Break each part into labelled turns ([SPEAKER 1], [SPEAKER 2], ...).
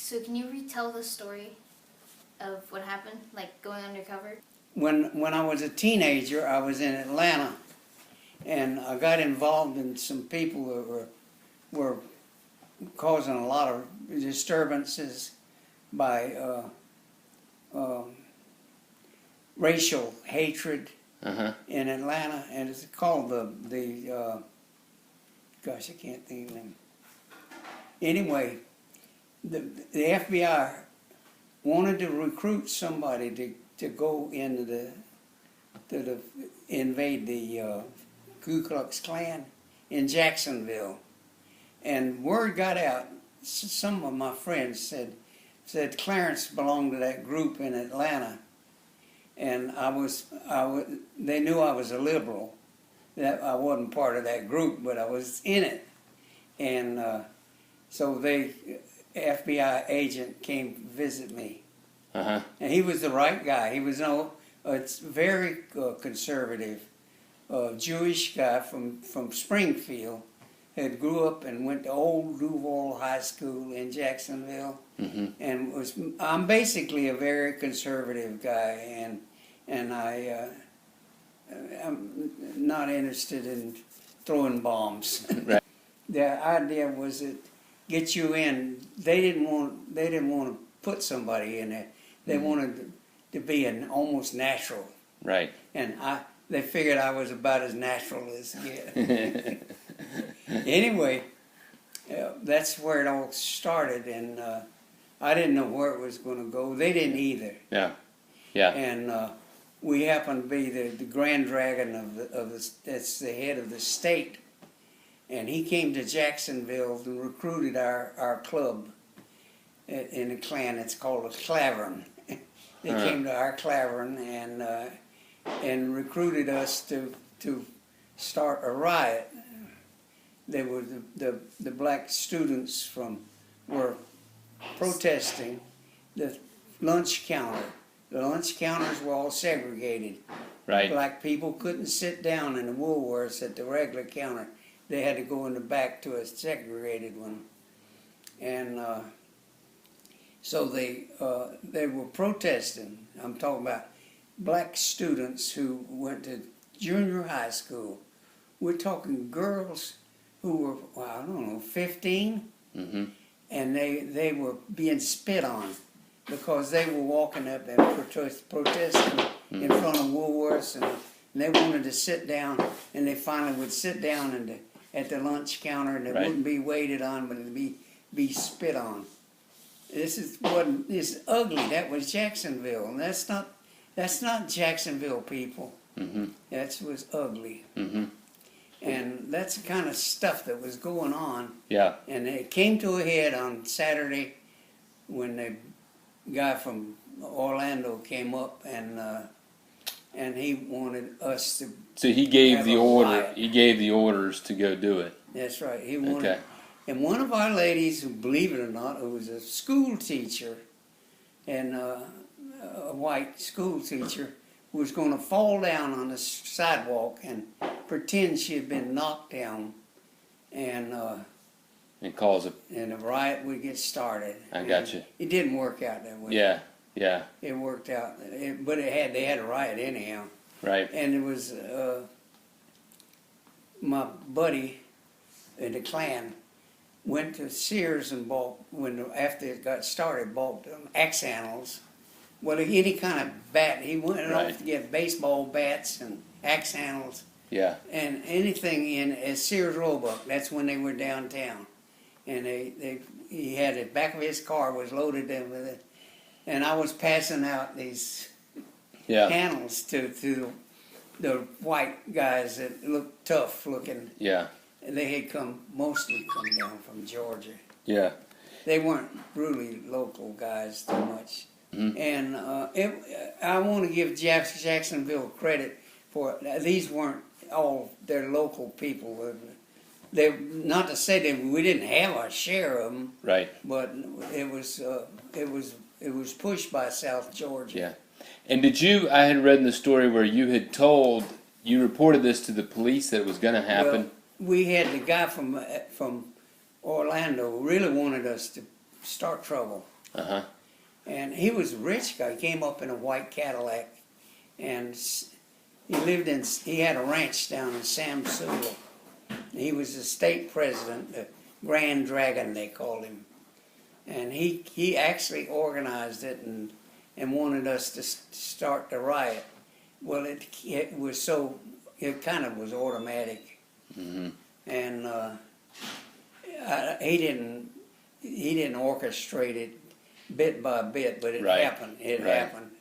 [SPEAKER 1] So can you retell the story of what happened, like going undercover?
[SPEAKER 2] When I was a teenager, I was in Atlanta, and I got involved in some people that were causing a lot of disturbances by racial hatred in Atlanta, and it's called gosh, I can't think of them. Anyway, the FBI wanted to recruit somebody to go into invade the Ku Klux Klan in Jacksonville, and word got out. Some of my friends said Clarence belonged to that group in Atlanta, and they knew I was a liberal, that I wasn't part of that group, but I was in it, and so FBI agent came to visit me. And he was the right guy. He was it's very conservative, Jewish guy from Springfield. Had grew up and went to Old Duval High School in Jacksonville, and I'm basically a very conservative guy, and I'm not interested in throwing bombs.
[SPEAKER 3] Right.
[SPEAKER 2] The idea was that get you in. They didn't want to put somebody in there. They wanted to be an almost natural.
[SPEAKER 3] Right.
[SPEAKER 2] And they figured I was about as natural as get. Anyway, that's where it all started, and I didn't know where it was going to go. They didn't either.
[SPEAKER 3] Yeah. Yeah.
[SPEAKER 2] And we happened to be the Grand Dragon that's the head of the state, and he came to Jacksonville and recruited our club in the Klan. It's called a clavern. They came to our clavern and recruited us to start a riot. They were the black students were protesting the lunch counter. The lunch counters were all segregated.
[SPEAKER 3] Right.
[SPEAKER 2] Black people couldn't sit down in the Woolworths at the regular counter. They had to go in the back to a segregated one. And so they were protesting. I'm talking about black students who went to junior high school. We're talking girls who were, well, I don't know, 15, and they were being spit on because they were walking up and protesting in front of Woolworths, and they wanted to sit down, and they finally would sit down at the lunch counter, and they wouldn't be waited on, but it'd be spit on. It's ugly. That was Jacksonville, and that's not Jacksonville people. That was ugly. And that's the kind of stuff that was going on.
[SPEAKER 3] Yeah.
[SPEAKER 2] And it came to a head on Saturday when the guy from Orlando came up, and he wanted us to.
[SPEAKER 3] So he gave
[SPEAKER 2] have
[SPEAKER 3] the
[SPEAKER 2] a
[SPEAKER 3] order.
[SPEAKER 2] riot.
[SPEAKER 3] He gave the orders to go do it.
[SPEAKER 2] That's right. He wanted.
[SPEAKER 3] Okay.
[SPEAKER 2] And one of our ladies, who, believe it or not, who was a school teacher, and a white school teacher, was going to fall down on the sidewalk and pretend she had been knocked down, and
[SPEAKER 3] cause a.
[SPEAKER 2] and the riot would get started.
[SPEAKER 3] I got you.
[SPEAKER 2] It didn't work out that way.
[SPEAKER 3] Yeah. Yeah.
[SPEAKER 2] It worked out, but they had a riot anyhow.
[SPEAKER 3] Right.
[SPEAKER 2] And it was my buddy in the Klan went to Sears and bought, after it got started, bought axe handles. Well, any kind of bat. He went off to get baseball bats and axe handles.
[SPEAKER 3] Yeah.
[SPEAKER 2] And anything in Sears Roebuck. That's when they were downtown. And he had the back of his car was loaded in with it. And I was passing out these handles to the white guys that looked tough looking.
[SPEAKER 3] Yeah.
[SPEAKER 2] And they had mostly come down from Georgia.
[SPEAKER 3] Yeah.
[SPEAKER 2] They weren't really local guys too much. And I want to give Jacksonville credit for these weren't all their local people. They not to say that we didn't have our share of them.
[SPEAKER 3] Right.
[SPEAKER 2] But it was pushed by South Georgia.
[SPEAKER 3] Yeah. And I had read in the story where you reported this to the police that it was going to happen.
[SPEAKER 2] Well, we had the guy from Orlando really wanted us to start trouble.
[SPEAKER 3] Uh-huh.
[SPEAKER 2] And he was a rich guy. He came up in a white Cadillac, and he had a ranch down in Samsula. He was the state president, the Grand Dragon they called him. And he actually organized it and wanted us to start the riot. Well, it was so, it kind of was automatic.
[SPEAKER 3] Mm-hmm.
[SPEAKER 2] And he didn't orchestrate it bit by bit, but it
[SPEAKER 3] Right.
[SPEAKER 2] happened. It
[SPEAKER 3] Right.
[SPEAKER 2] happened.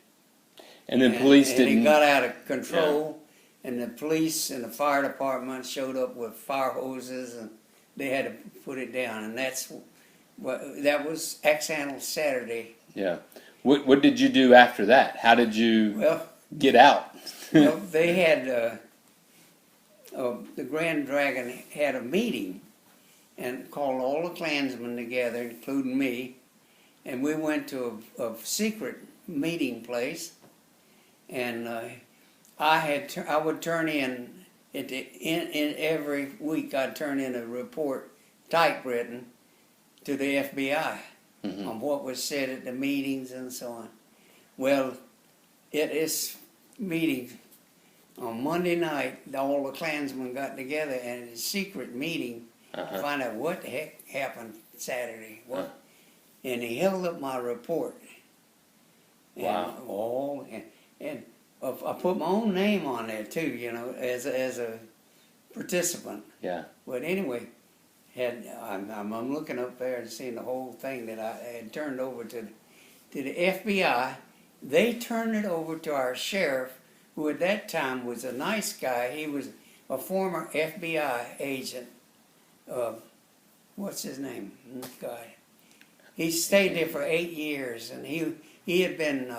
[SPEAKER 3] And the police
[SPEAKER 2] and
[SPEAKER 3] didn't.
[SPEAKER 2] it got out of control, and the police and the fire department showed up with fire hoses, and they had to put it down. And that was Accidental Saturday.
[SPEAKER 3] Yeah. What did you do after that? How did you
[SPEAKER 2] Well,
[SPEAKER 3] get out?
[SPEAKER 2] they had the Grand Dragon had a meeting and called all the Klansmen together, including me, and we went to a secret meeting place, and I would turn in in every week. I'd turn in a report, typewritten, to the FBI on what was said at the meetings and so on. Well, at this meeting on Monday night, all the Klansmen got together in a secret meeting to find out what the heck happened Saturday. And he held up my report. And
[SPEAKER 3] Wow.
[SPEAKER 2] And I put my own name on there too, you know, as a participant.
[SPEAKER 3] Yeah.
[SPEAKER 2] But anyway, I'm looking up there and seeing the whole thing that I had turned over to the FBI. They turned it over to our sheriff, who at that time was a nice guy. He was a former FBI agent. What's his name? This guy. He stayed there for 8 years, and he had been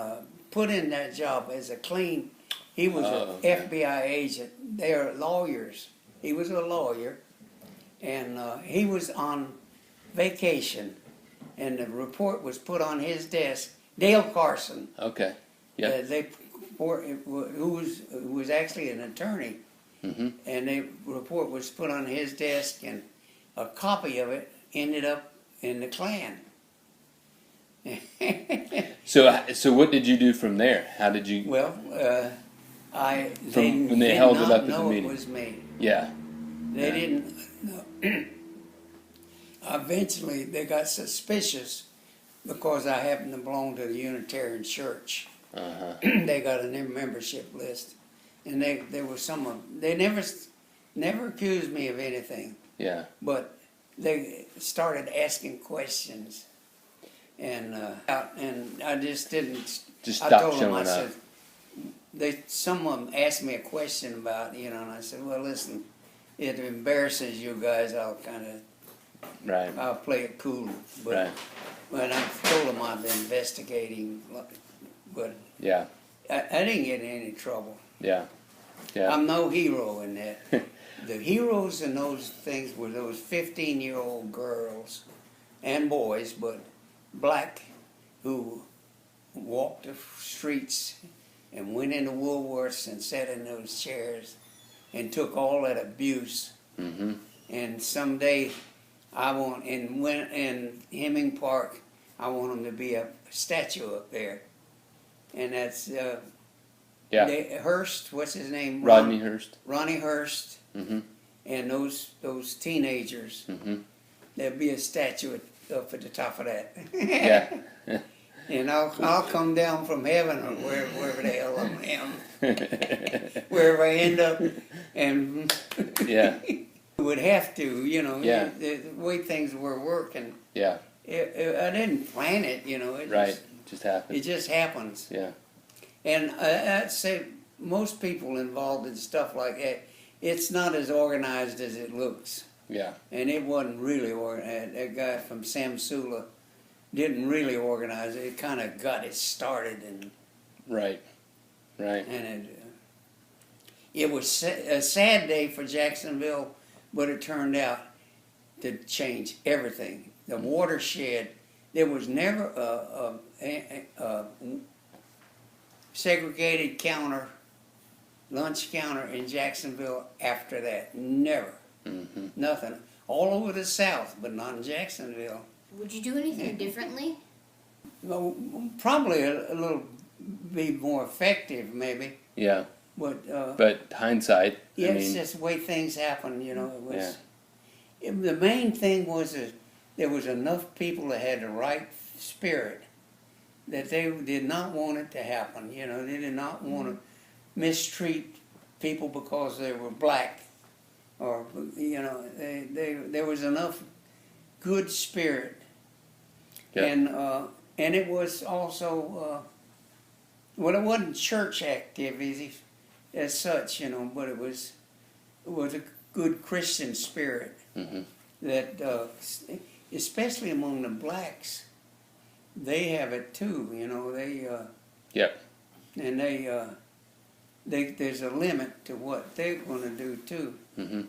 [SPEAKER 2] put in that job as a clean. He was an FBI agent. They are lawyers. He was a lawyer, and he was on vacation, and the report was put on his desk. Dale Carson.
[SPEAKER 3] Okay. Yeah.
[SPEAKER 2] Who was actually an attorney, and the report was put on his desk, and a copy of it ended up in the Klan.
[SPEAKER 3] So what did you do from there? How did you?
[SPEAKER 2] Well,
[SPEAKER 3] When they held it up at the meeting.
[SPEAKER 2] It was me.
[SPEAKER 3] Yeah.
[SPEAKER 2] They didn't know. Eventually, they got suspicious because I happened to belong to the Unitarian Church. They got a new membership list, and there was some of they never accused me of anything.
[SPEAKER 3] Yeah.
[SPEAKER 2] But they started asking questions, and I just didn't.
[SPEAKER 3] Just
[SPEAKER 2] I
[SPEAKER 3] stop
[SPEAKER 2] told them,
[SPEAKER 3] showing
[SPEAKER 2] I
[SPEAKER 3] up.
[SPEAKER 2] said, someone asked me a question about, and I said, well, listen, it embarrasses you guys. I'll play it cool, but
[SPEAKER 3] Right.
[SPEAKER 2] when I told them I've been investigating, but
[SPEAKER 3] Yeah.
[SPEAKER 2] I didn't get in any trouble.
[SPEAKER 3] Yeah. Yeah.
[SPEAKER 2] I'm no hero in that. The heroes in those things were those 15-year-old girls and boys, but black, who walked the streets and went into Woolworths and sat in those chairs and took all that abuse. And someday in Hemming Park, I want them to be a statue up there. And that's Hearst, what's his name?
[SPEAKER 3] Rodney Hurst.
[SPEAKER 2] Ronnie Hurst, and those teenagers. There'll be a statue up at the top of that.
[SPEAKER 3] Yeah.
[SPEAKER 2] And I'll come down from heaven or wherever the hell I am, wherever I end up, and
[SPEAKER 3] Yeah.
[SPEAKER 2] we would have to,
[SPEAKER 3] Yeah.
[SPEAKER 2] the way things were working.
[SPEAKER 3] Yeah.
[SPEAKER 2] I didn't plan it, It
[SPEAKER 3] Right. Just happened.
[SPEAKER 2] It just happens.
[SPEAKER 3] Yeah.
[SPEAKER 2] And I'd say most people involved in stuff like that, it's not as organized as it looks.
[SPEAKER 3] Yeah.
[SPEAKER 2] And it wasn't really organized. That guy from Samsula didn't really organize it. It kind of got it started, and
[SPEAKER 3] Right. Right.
[SPEAKER 2] and it was a sad day for Jacksonville, but it turned out to change everything. The watershed. There was never a segregated lunch counter in Jacksonville after that. Never. Nothing. All over the South, but not in Jacksonville.
[SPEAKER 1] Would you do anything differently?
[SPEAKER 2] Well, probably a little be more effective, maybe.
[SPEAKER 3] Yeah.
[SPEAKER 2] But
[SPEAKER 3] Hindsight.
[SPEAKER 2] yeah,
[SPEAKER 3] I
[SPEAKER 2] it's
[SPEAKER 3] mean,
[SPEAKER 2] just the way things happen. You know, the main thing was that there was enough people that had the right spirit that they did not want it to happen. You know, they did not want to mistreat people because they were black, or you know, there was enough good spirit,
[SPEAKER 3] yeah.
[SPEAKER 2] and it was also well, it wasn't church activities as such, you know, but it was a good Christian spirit
[SPEAKER 3] Mm-hmm.
[SPEAKER 2] that especially among the blacks, they have it too. You know,
[SPEAKER 3] Yep.
[SPEAKER 2] and there's a limit to what they're going to do too.
[SPEAKER 3] Mm-hmm.